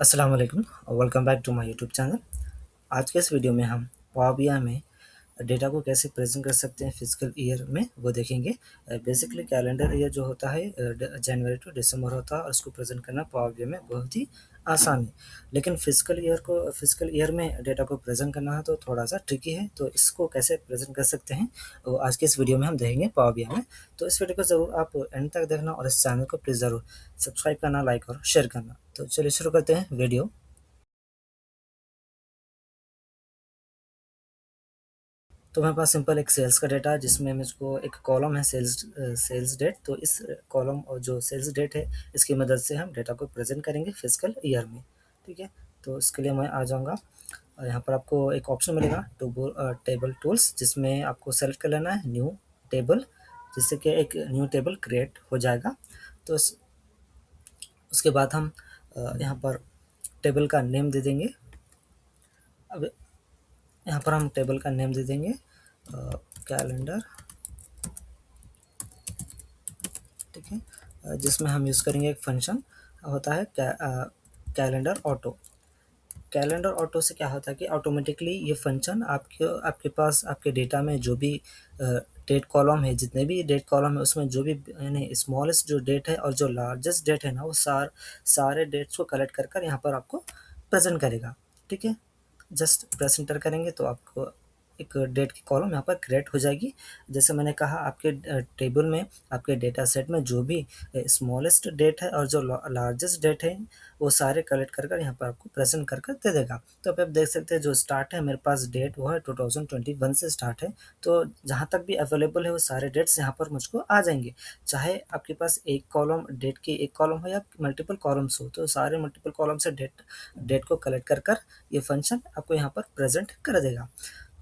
अस्सलाम वालेकुम और welcome back to my YouTube channel. आज के इस वीडियो में हम पावर बीआई में डेटा को कैसे प्रेजेंट कर सकते हैं फिजिकल ईयर में वो देखेंगे। बेसिकली कैलेंडर ईयर जो होता है जनवरी टू दिसंबर होता है और उसको प्रेजेंट करना पावर बीआई में बहुत ही आसान है। लेकिन फिजिकल ईयर में डेटा को प्रेजेंट करना है तो थोड़ा सा ट्रिकी है। तो इसको कैसे प्रेजेंट कर सकते हैं वो आज के इस वीडियो में हम देखेंगे पावर बीआई में। तो इस वीडियो को ज़रूर आप एंड तक देखना और इस चैनल को प्लीज़ ज़रूर सब्सक्राइब करना, लाइक और शेयर करना। तो चलिए शुरू करते हैं वीडियो। तो मेरे पास सिंपल एक सेल्स का डेटा है जिसमें मुझको एक कॉलम है सेल्स डेट। तो इस कॉलम और जो सेल्स डेट है इसकी मदद से हम डेटा को प्रेजेंट करेंगे फिजिकल ईयर में। ठीक है, तो इसके लिए मैं आ जाऊँगा और यहाँ पर आपको एक ऑप्शन मिलेगा टेबल टूल्स, जिसमें आपको सेलेक्ट कर लेना है न्यू टेबल, जिससे कि एक न्यू टेबल क्रिएट हो जाएगा। तो उसके बाद हम यहाँ पर टेबल का नेम दे देंगे। अब यहाँ पर हम टेबल का नेम दे देंगे कैलेंडर। ठीक है, जिसमें हम यूज़ करेंगे एक फंक्शन होता है कैलेंडर ऑटो। कैलेंडर ऑटो से क्या होता है कि ऑटोमेटिकली ये फंक्शन आपके आपके पास आपके डेटा में जो भी डेट कॉलम है, जितने भी डेट कॉलम है उसमें जो भी यानी स्मॉलेस्ट जो डेट है और जो लार्जेस्ट डेट है ना वो सारे डेट्स को कलेक्ट कर कर यहाँ पर आपको प्रेजेंट करेगा। ठीक है, जस्ट प्रेस एंटर करेंगे तो आपको एक डेट की कॉलम यहाँ पर क्रिएट हो जाएगी। जैसे मैंने कहा आपके टेबल में आपके डेटा सेट में जो भी स्मॉलेस्ट डेट है और जो लार्जेस्ट डेट है वो सारे कलेक्ट कर कर यहाँ पर आपको प्रेजेंट कर कर दे देगा। तो अब आप देख सकते हैं जो स्टार्ट है मेरे पास डेट वो है 2021 से स्टार्ट है। तो जहाँ तक भी अवेलेबल है वो सारे डेट्स यहाँ पर मुझको आ जाएंगे। चाहे आपके पास एक कॉलम डेट की एक कॉलम हो या मल्टीपल कॉलम्स हो, तो सारे मल्टीपल कॉलम से डेट डेट को कलेक्ट कर कर ये फंक्शन आपको यहाँ पर प्रेजेंट कर देगा।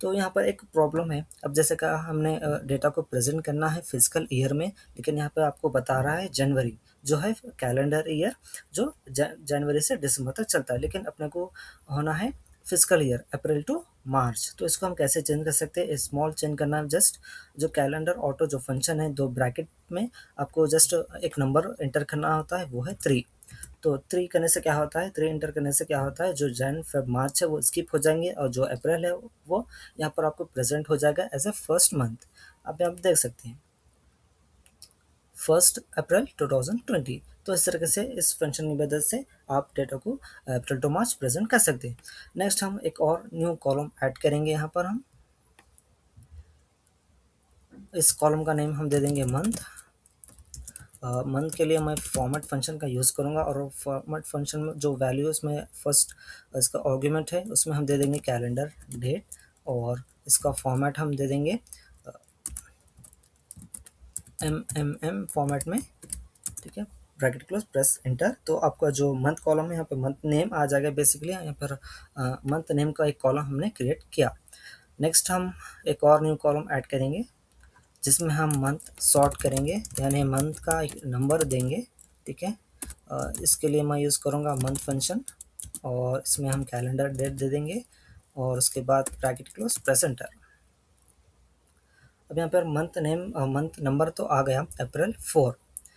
तो यहाँ पर एक प्रॉब्लम है। अब जैसे कहा हमने डेटा को प्रेजेंट करना है फिजिकल ईयर में, लेकिन यहाँ पे आपको बता रहा है जनवरी जो है कैलेंडर ईयर, जो जनवरी से दिसंबर तक चलता है, लेकिन अपने को होना है फिजिकल ईयर अप्रैल टू मार्च। तो इसको हम कैसे चेंज कर सकते हैं? स्मॉल चेंज करना है जस्ट। जो कैलेंडर ऑटो जो फंक्शन है, दो ब्रैकेट में आपको जस्ट एक नंबर एंटर करना होता है, वो है 3। तो 3 करने से क्या होता है, 3 एंटर करने से क्या होता है, जो जन फेब मार्च है वो स्किप हो जाएंगे और जो अप्रैल है वो यहाँ पर आपको प्रेजेंट हो जाएगा एज ए फर्स्ट मंथ। अब आप देख सकते हैं 1 अप्रैल 2020। तो इस तरीके से इस फंक्शन की मदद से आप डेटा को अप्रैल टू मार्च प्रेजेंट कर सकते हैं। नेक्स्ट हम एक और न्यू कॉलम ऐड करेंगे। यहाँ पर हम इस कॉलम का नेम हम दे देंगे मंथ। मंथ के लिए मैं फॉर्मेट फंक्शन का यूज़ करूँगा और फॉर्मेट फंक्शन में जो वैल्यू इसमें फर्स्ट इसका आर्गुमेंट है उसमें हम दे देंगे कैलेंडर डेट, और इसका फॉर्मेट हम दे देंगे फॉर्मेट में। ठीक है, ब्रैकेट क्लोज, प्रेस एंटर। तो आपका जो मंथ कॉलम है यहाँ पर मंथ नेम आ जाएगा। बेसिकली यहाँ पर मंथ नेम का एक कॉलम हमने क्रिएट किया। नेक्स्ट हम एक और न्यू कॉलम ऐड करेंगे जिसमें हम मंथ सॉर्ट करेंगे, यानी मंथ का एक नंबर देंगे। ठीक है, इसके लिए मैं यूज़ करूँगा मंथ फंक्शन और इसमें हम कैलेंडर डेट दे देंगे और उसके बाद ब्रैकेट क्लोज, प्रेस एंटर। अब यहाँ पर मंथ नंबर तो आ गया अप्रैल 4।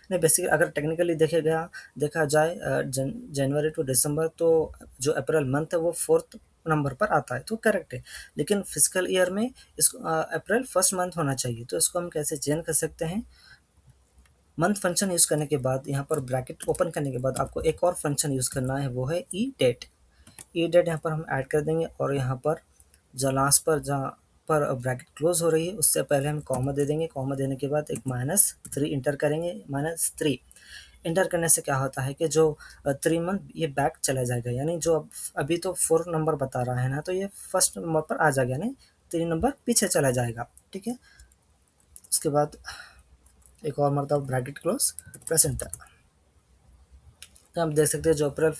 नहीं, बेसिकली अगर टेक्निकली देखा जाए जनवरी टू दिसंबर, तो जो अप्रैल मंथ है वो 4th नंबर पर आता है, तो करेक्ट है। लेकिन फिजिकल ईयर में इसको अप्रैल फर्स्ट मंथ होना चाहिए। तो इसको हम कैसे चेंज कर सकते हैं? मंथ फंक्शन यूज़ करने के बाद यहाँ पर ब्रैकेट ओपन करने के बाद आपको एक और फंक्शन यूज़ करना है, वो है ई डेट। ई डेट यहाँ पर हम ऐड कर देंगे और यहाँ पर जहाँ पर ब्रैकेट क्लोज हो रही है उससे पहले हम कॉमा दे देंगे। कॉमा देने के बाद एक -3 इंटर करेंगे। -3 इंटर करने से क्या होता है कि जो 3 मंथ ये बैक चला जाएगा, यानी जो अभी तो 4 नंबर बता रहा है ना, तो ये फर्स्ट नंबर पर आ जाएगा, यानी 3 नंबर पीछे चला जाएगा। ठीक है, उसके बाद एक और मरतबा ब्रैकेट क्लोज, प्रेस एंटर। तो आप देख सकते हैं जो अप्रैल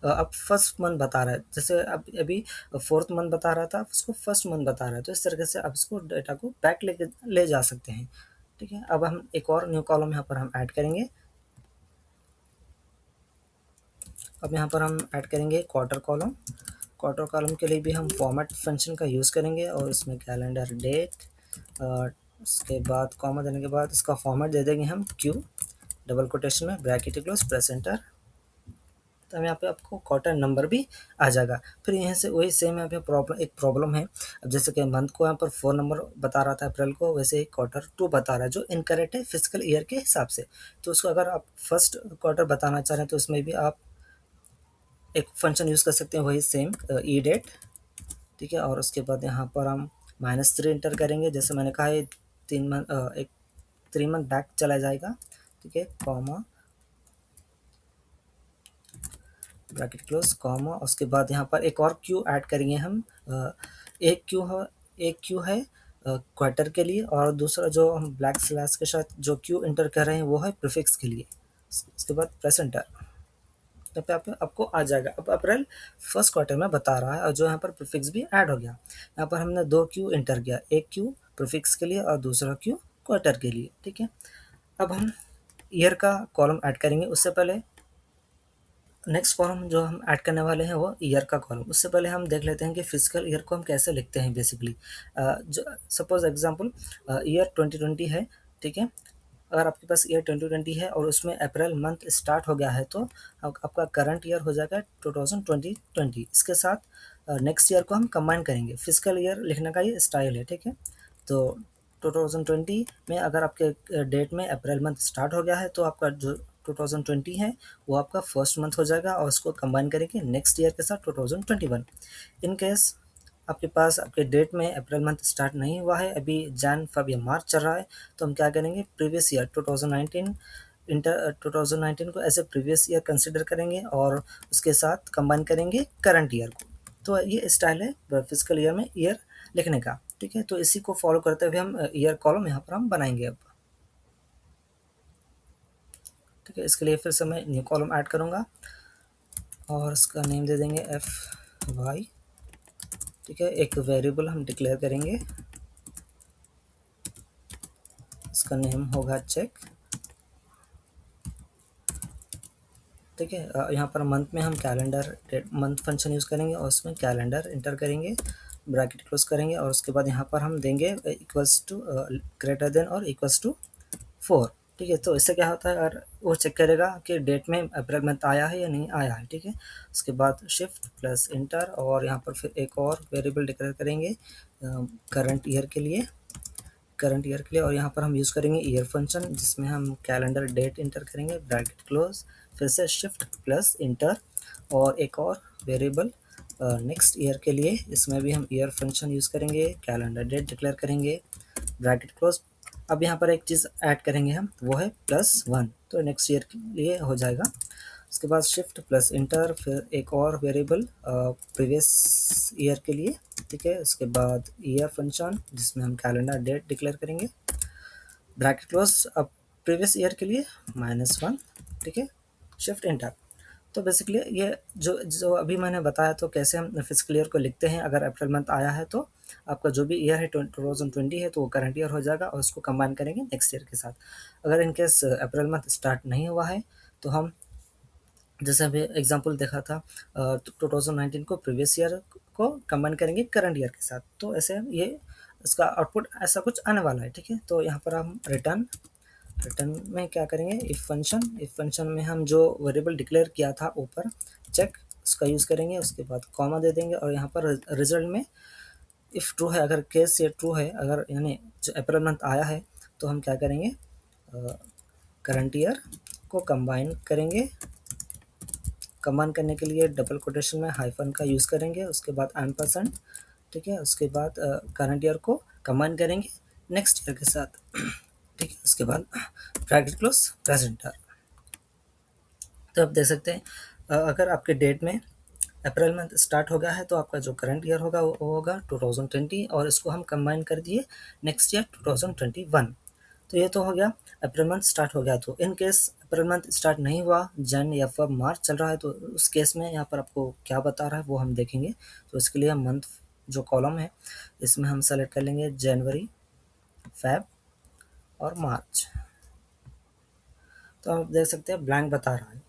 अब फर्स्ट मंथ बता रहा है, जैसे अब अभी 4th मंथ बता रहा था, अब उसको फर्स्ट मंथ बता रहा है। तो इस तरीके से आप इसको डेटा को बैक ले जा सकते हैं। ठीक है, अब हम एक और न्यू कॉलम यहाँ पर हम ऐड करेंगे। अब यहाँ पर हम ऐड करेंगे क्वार्टर कॉलम। क्वार्टर कॉलम के लिए भी हम फॉर्मेट फंक्शन का यूज़ करेंगे और इसमें कैलेंडर डेट, उसके बाद कॉमा देने के बाद इसका फॉर्मेट दे देंगे हम क्यू, डबल कोटेशन में ब्रैकेट क्लोज, प्रेस एंटर। तो हम यहाँ पे आपको क्वार्टर नंबर भी आ जाएगा। फिर यहाँ से वही सेम यहाँ पे एक प्रॉब्लम है। अब जैसे कि मंथ को यहाँ पर 4 नंबर बता रहा था अप्रैल को, वैसे ही क्वार्टर 2 बता रहा है जो इनकरेक्ट है फिजिकल ईयर के हिसाब से। तो उसको अगर आप फर्स्ट क्वार्टर बताना चाह रहे हैं तो उसमें भी आप एक फंक्शन यूज़ कर सकते हैं, वही सेम ई डेट, ठीक है। और उसके बाद यहाँ पर हम -3 इंटर करेंगे, जैसे मैंने कहा है 3 मंथ एक 3 मंथ बैक चला जाएगा, ठीक है, कॉमा ब्रैकेट क्लोज कॉमा। उसके बाद यहाँ पर एक और क्यू ऐड करेंगे हम। एक क्यू है क्वार्टर के लिए, और दूसरा जो हम ब्लैक स्लैश के साथ जो क्यू इंटर कर रहे हैं वो है प्रीफिक्स के लिए। उसके बाद प्रेस एंटर, यहाँ पे आपको आ जाएगा। अब अप्रैल फर्स्ट क्वार्टर में बता रहा है, और जो यहाँ पर प्रीफिक्स भी ऐड हो गया। यहाँ पर हमने 2 क्यू इंटर किया, एक क्यू प्रीफिक्स के लिए और दूसरा क्यू क्वार्टर के लिए, ठीक है। अब हम ईयर का कॉलम ऐड करेंगे। उससे पहले नेक्स्ट कॉलम जो हम ऐड करने वाले हैं वो ईयर का कॉलम। उससे पहले हम देख लेते हैं कि फिजिकल ईयर को हम कैसे लिखते हैं बेसिकली। जो सपोज एग्जांपल ईयर 2020 है, ठीक है। अगर आपके पास ईयर 2020 है और उसमें अप्रैल मंथ स्टार्ट हो गया है, तो आपका करंट ईयर हो जाएगा 2020। इसके साथ नेक्स्ट ईयर को हम कंबाइन करेंगे। फिजिकल ईयर लिखने का ये स्टाइल है, ठीक है। तो 2020 में अगर आपके डेट में अप्रैल मंथ स्टार्ट हो गया है, तो आपका जो 2020 है वो आपका फर्स्ट मंथ हो जाएगा, और उसको कंबाइन करेंगे नेक्स्ट ईयर के साथ 2021। इन केस आपके पास आपके डेट में अप्रैल मंथ स्टार्ट नहीं हुआ है, अभी जैन फब या मार्च चल रहा है, तो हम क्या करेंगे, प्रीवियस ईयर 2019 को as a previous year consider करेंगे और उसके साथ कंबाइन करेंगे करंट ईयर को। तो ये स्टाइल है फिजिकल ईयर में ईयर लिखने का, ठीक है। तो इसी को फॉलो करते हुए हम ईयर कॉलम यहाँ पर हम बनाएंगे अब, ठीक है। इसके लिए फिर से मैं न्यू कॉलम ऐड करूँगा और इसका नेम दे देंगे FY, ठीक है। एक वेरिएबल हम डिक्लेयर करेंगे, इसका नेम होगा चेक, ठीक है। यहाँ पर मंथ में हम कैलेंडर मंथ फंक्शन यूज़ करेंगे और उसमें कैलेंडर इंटर करेंगे, ब्रैकेट क्लोज करेंगे, और उसके बाद यहाँ पर हम देंगे इक्वल्स टू ग्रेटर देन और इक्वल्स टू 4, ठीक है। तो इससे क्या होता है, और वो चेक करेगा कि डेट में अप्रैल मंथ आया है या नहीं आया है, ठीक है। उसके बाद शिफ्ट प्लस इंटर, और यहाँ पर फिर एक और वेरिएबल डिक्लेयर करेंगे करंट ईयर के लिए, और यहाँ पर हम यूज़ करेंगे ईयर फंक्शन, जिसमें हम कैलेंडर डेट इंटर करेंगे, ब्रैकेट क्लोज, फिर से शिफ्ट प्लस इंटर, और एक और वेरिएबल नेक्स्ट ईयर के लिए, इसमें भी हम ईयर फंक्शन यूज़ करेंगे, कैलेंडर डेट डिक्लेयर करेंगे, ब्रैकेट क्लोज। अब यहाँ पर एक चीज़ ऐड करेंगे हम, वो है +1, तो नेक्स्ट ईयर के लिए हो जाएगा। उसके बाद शिफ्ट प्लस इंटर, फिर एक और वेरिएबल प्रीवियस ईयर के लिए, ठीक है। उसके बाद ईयर फंक्शन जिसमें हम कैलेंडर डेट डिक्लेयर करेंगे, ब्रैकेट क्लोज। अब प्रीवियस ईयर के लिए -1, ठीक है, शिफ्ट इंटर। तो बेसिकली ये जो जो अभी मैंने बताया, तो कैसे हम फिजिकल ईयर को लिखते हैं। अगर अप्रैल मंथ आया है तो आपका जो भी ईयर है 2020 है, तो वो करंट ईयर हो जाएगा, और उसको कंबाइन करेंगे नेक्स्ट ईयर के साथ। अगर इनकेस अप्रैल मंथ स्टार्ट नहीं हुआ है, तो हम जैसे अभी एग्जांपल देखा था 2019 को प्रीवियस ईयर को कंबाइन करेंगे करंट ईयर के साथ, तो ऐसे ये इसका आउटपुट ऐसा कुछ आने वाला है, ठीक है। तो यहाँ पर हम रिटर्न में क्या करेंगे, इफ फंक्शन में हम जो वेरिएबल डिक्लेयर किया था ऊपर चेक, उसका यूज़ करेंगे। उसके बाद कॉमा दे देंगे, और यहाँ पर रिजल्ट में इफ़ ट्रू है, अगर केस ये ट्रू है, अगर यानी जो अप्रैल मंथ आया है, तो हम क्या करेंगे, करंट ईयर को कंबाइन करेंगे। कंबाइन करने के लिए डबल कोटेशन में हाइफन का यूज़ करेंगे, उसके बाद %, ठीक है। उसके बाद करंट ईयर को कंबाइन करेंगे नेक्स्ट ईयर के साथ, ठीक है। उसके बाद ब्रैकेट क्लोज प्रेजेंटर। तो आप देख सकते हैं अगर आपके डेट में अप्रैल मंथ स्टार्ट हो गया है, तो आपका जो करंट ईयर होगा वो होगा 2020, और इसको हम कंबाइन कर दिए नेक्स्ट ईयर 2021। तो ये तो हो गया अप्रैल मंथ स्टार्ट हो गया। तो in case April month start नहीं हुआ, जन या फब मार्च चल रहा है, तो उस केस में यहाँ पर आपको क्या बता रहा है वो हम देखेंगे। तो इसके लिए हम मंथ जो कॉलम है, इसमें हम सेलेक्ट कर लेंगे जनवरी, फेब और मार्च। तो आप देख सकते हैं ब्लैंक बता रहा है,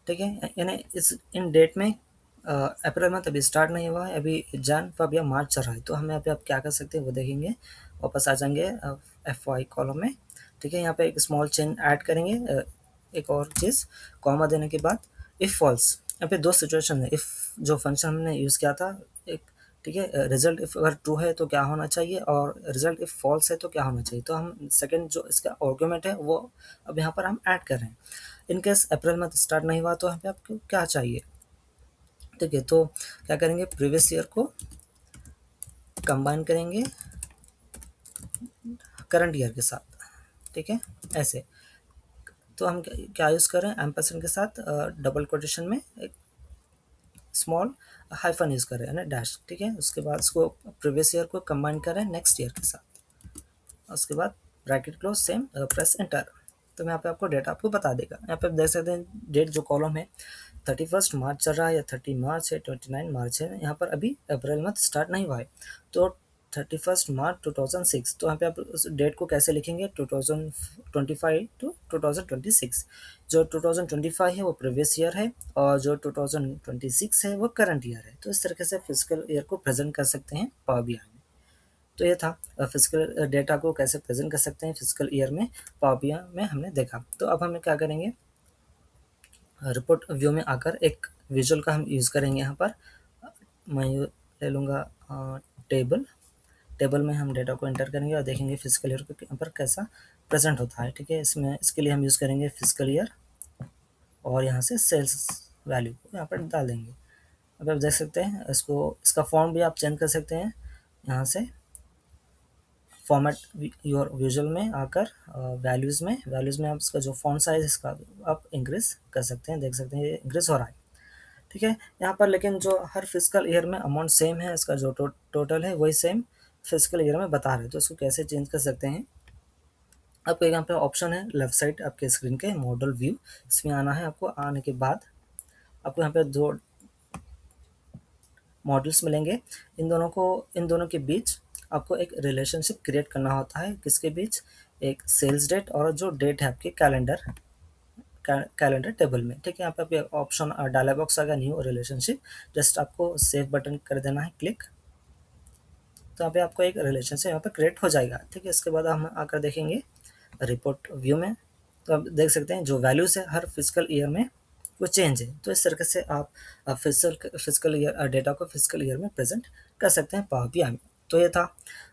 ठीक है। यानी इस इन डेट में अप्रैल मंथ अभी स्टार्ट नहीं हुआ है, अभी जन फब या मार्च चल रहा है। तो हम यहाँ पे आप क्या कर सकते हैं वो देखेंगे। वापस आ जाएंगे FY कॉलम में, ठीक है। यहाँ पे एक स्मॉल चेंज ऐड करेंगे, एक और चीज़, कॉमा देने के बाद इफ़ फॉल्स, यहाँ पे दो सिचुएशन है। इफ़ जो फंक्शन हमने यूज़ किया था एक, ठीक है, रिजल्ट इफ़ अगर ट्रू है तो क्या होना चाहिए, और रिजल्ट इफ़ फॉल्स है तो क्या होना चाहिए। तो हम सेकंड जो इसका आर्गुमेंट है वो अब यहाँ पर हम ऐड कर रहे हैं। In case April month start नहीं हुआ तो यहाँ पे आपको क्या चाहिए, ठीक है। तो क्या करेंगे, प्रीवियस ईयर को कंबाइन करेंगे करंट ईयर के साथ, ठीक है, ऐसे। तो हम क्या यूज़ कर रहे हैं, एम्परसेंड के साथ डबल कोटेशन में एक स्मॉल हाइफन यूज़ कर रहे हैं ना, डैश, ठीक है। उसके बाद उसको प्रीवियस ईयर को कंबाइन कर रहे हैं नेक्स्ट ईयर के साथ, उसके बाद bracket close, same, press enter. तो मैं यहाँ पे आपको डेटा आपको बता देगा। यहाँ पे आप देख सकते हैं डेट जो कॉलम है 31 मार्च चल रहा है या 30 मार्च है, 29 मार्च है। यहाँ पर अभी अप्रैल मंथ स्टार्ट नहीं हुआ है, तो 31 मार्च 2006। तो यहाँ पे आप उस डेट को कैसे लिखेंगे, 2025 टू 2026। जो 2025 है वो प्रीवियस ईयर है, और जो 2026 है वो करंट ईयर है। तो इस तरीके से फिजिकल ईयर को प्रेजेंट कर सकते हैं पावर बीआई में। तो ये था फिजिकल डेटा को कैसे प्रेजेंट कर सकते हैं फिजिकल ईयर में, पावर बीआई में हमने देखा। तो अब हमें क्या करेंगे, रिपोर्ट व्यू में आकर एक विजुअल का हम यूज़ करेंगे। यहाँ पर मैं ले लूँगा टेबल। टेबल में हम डेटा को एंटर करेंगे और देखेंगे फिजिकल ईयर को यहाँ पर कैसा प्रेजेंट होता है, ठीक है। इसमें इसके लिए हम यूज़ करेंगे फिजिकल ईयर, और यहाँ से सेल्स वैल्यू को यहाँ पर डाल देंगे। अब आप देख सकते हैं इसको, इसका फॉर्म भी आप चेंज कर सकते हैं यहाँ से, फॉर्मेट योर विजुअल में आकर वैल्यूज़ में आप इसका जो फॉन्ट साइज इसका आप इंक्रीज कर सकते हैं। देख सकते हैं ये इंक्रीज हो रहा है, ठीक है। यहाँ पर लेकिन जो हर फिजिकल ईयर में अमाउंट सेम है, इसका जो टोटल है वही सेम फिजिकल ईयर में बता रहे हैं। तो इसको कैसे चेंज कर सकते हैं, आपको यहाँ पे ऑप्शन है लेफ्ट साइड आपके स्क्रीन के, मॉडल व्यू, इसमें आना है। आपको आने के बाद आपको यहाँ पे दो मॉडल्स मिलेंगे। इन दोनों के बीच आपको एक रिलेशनशिप क्रिएट करना होता है। किसके बीच, एक सेल्स डेट और जो डेट है आपके कैलेंडर टेबल में, ठीक है। यहाँ पे आपके ऑप्शन डायलॉग बॉक्स आएगा, न्यू रिलेशनशिप, जस्ट आपको सेव बटन कर देना है क्लिक। तो यहाँ पे आपको एक रिलेशनशिप यहाँ पे क्रिएट हो जाएगा, ठीक है। इसके बाद हम आकर देखेंगे रिपोर्ट व्यू में, तो आप देख सकते हैं जो वैल्यूज़ है हर फिजिकल ईयर में वो चेंज है। तो इस तरीके से आप फिजिकल ईयर डेटा को फिजिकल ईयर में प्रेजेंट कर सकते हैं पावर बीआई में। तो ये था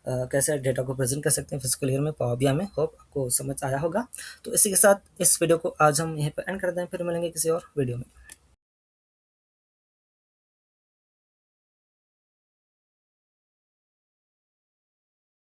कैसे डेटा को प्रेजेंट कर सकते हैं फिजिकल ईयर में पावर बीआई में। होप आपको समझ आया होगा। तो इसी के साथ इस वीडियो को आज हम यहीं पर एंड कर दें, फिर मिलेंगे किसी और वीडियो में।